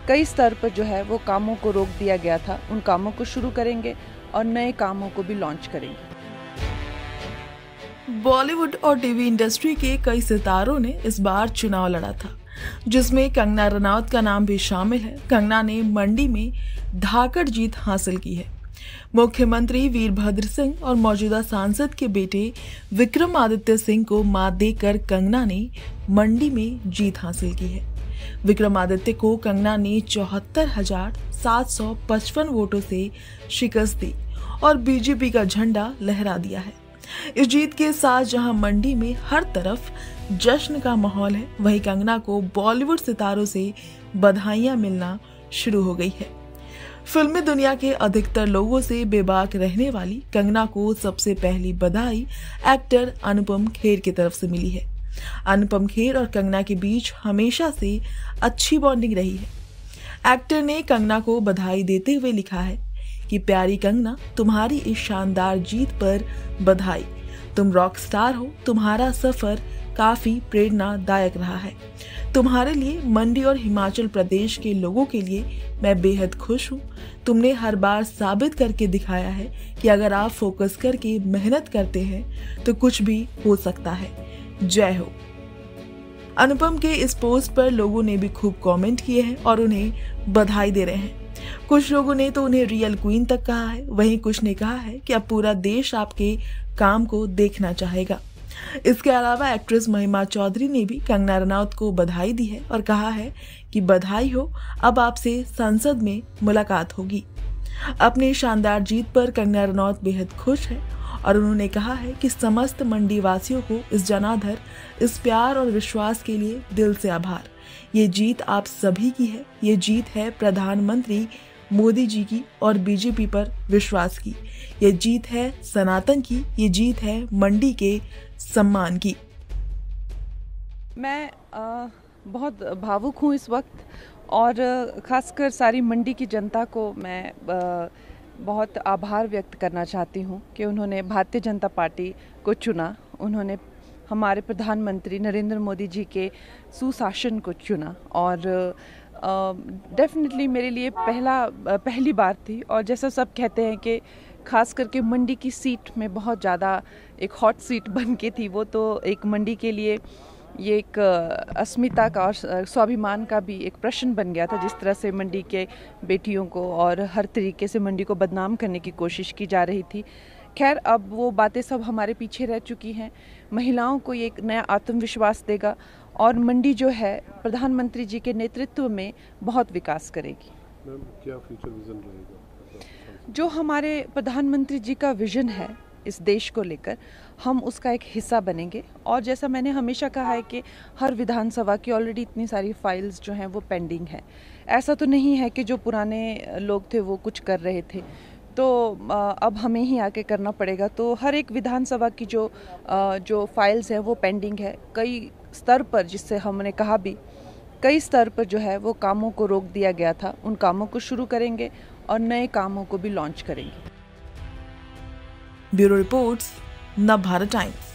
कई स्तर पर जो है वो कामों को रोक दिया गया था, उन कामों को शुरू करेंगे और नए कामों को भी लॉन्च करेंगे। बॉलीवुड और टीवी इंडस्ट्री के कई सितारों ने इस बार चुनाव लड़ा था, जिसमें कंगना रनौत का नाम भी शामिल है। कंगना ने मंडी में धाकड़ जीत हासिल की है। मुख्यमंत्री वीरभद्र सिंह और मौजूदा सांसद के बेटे विक्रमादित्य सिंह को मात देकर कंगना ने मंडी में जीत हासिल की है। विक्रमादित्य को कंगना ने 74,755 वोटों से शिकस्त दी और बीजेपी का झंडा लहरा दिया है। इस जीत के साथ जहां मंडी में हर तरफ जश्न का माहौल है, वहीं कंगना को बॉलीवुड सितारों से बधाइयां मिलना शुरू हो गई है। फिल्मी दुनिया के अधिकतर लोगों से बेबाक रहने वाली कंगना को सबसे पहली बधाई एक्टर अनुपम खेर की तरफ से मिली है। अनुपम खेर और कंगना के बीच हमेशा से अच्छी बॉन्डिंग रही है। एक्टर ने कंगना को बधाई देते हुए लिखा है कि प्यारी कंगना, तुम्हारी इस शानदार जीत पर बधाई। तुम रॉक स्टार हो, तुम्हारा सफर काफी प्रेरणादायक रहा है। तुम्हारे लिए मंडी और हिमाचल प्रदेश के लोगों के लिए मैं बेहद खुश हूँ। तुमने हर बार साबित करके दिखाया है कि अगर आप फोकस करके मेहनत करते हैं तो कुछ भी हो सकता है। जय हो। अनुपम के इस पोस्ट पर लोगों ने भी खूब कमेंट किए हैं और उन्हें बधाई दे रहे हैं। कुछ लोगों ने तो उन्हें रियल क्वीन तक कहा है, वहीं कुछ ने कहा है कि अब पूरा देश आपके काम को देखना चाहेगा। इसके अलावा एक्ट्रेस महिमा चौधरी ने भी कंगना रनौत को बधाई दी है और कहा है कि बधाई हो, अब आपसे संसद में मुलाकात होगी। अपनी शानदार जीत पर कंगना रनौत बेहद खुश है और उन्होंने कहा है कि समस्त मंडी वासियों को इस जनाधर, इस प्यार और विश्वास के लिए दिल से आभार। ये जीत आप सभी की है। ये जीत है प्रधानमंत्री मोदी जी की और बीजेपी पर विश्वास की। ये जीत है सनातन की। ये जीत है मंडी के सम्मान की। मैं बहुत भावुक हूँ इस वक्त और खासकर सारी मंडी की जनता को मैं बहुत आभार व्यक्त करना चाहती हूँ कि उन्होंने भारतीय जनता पार्टी को चुना। उन्होंने हमारे प्रधानमंत्री नरेंद्र मोदी जी के सुशासन को चुना और डेफिनेटली मेरे लिए पहली बार थी। और जैसा सब कहते हैं कि खास करके मंडी की सीट में बहुत ज़्यादा एक हॉट सीट बन के थी, वो तो एक मंडी के लिए ये एक अस्मिता का और स्वाभिमान का भी एक प्रश्न बन गया था। जिस तरह से मंडी के बेटियों को और हर तरीके से मंडी को बदनाम करने की कोशिश की जा रही थी। खैर, अब वो बातें सब हमारे पीछे रह चुकी हैं। महिलाओं को ये एक नया आत्मविश्वास देगा और मंडी जो है प्रधानमंत्री जी के नेतृत्व में बहुत विकास करेगी। मैम, क्या फ्यूचर विजन रहेगा? जो हमारे प्रधानमंत्री जी का विजन है इस देश को लेकर, हम उसका एक हिस्सा बनेंगे। और जैसा मैंने हमेशा कहा है कि हर विधानसभा की ऑलरेडी इतनी सारी फाइल्स जो हैं वो पेंडिंग है। ऐसा तो नहीं है कि जो पुराने लोग थे वो कुछ कर रहे थे, तो अब हमें ही आके करना पड़ेगा। तो हर एक विधानसभा की जो फाइल्स हैं वो पेंडिंग है। कई स्तर पर, जिससे हमने कहा भी, कई स्तर पर जो है वो कामों को रोक दिया गया था, उन कामों को शुरू करेंगे और नए कामों को भी लॉन्च करेंगे। Bureau reports, Navbharat times.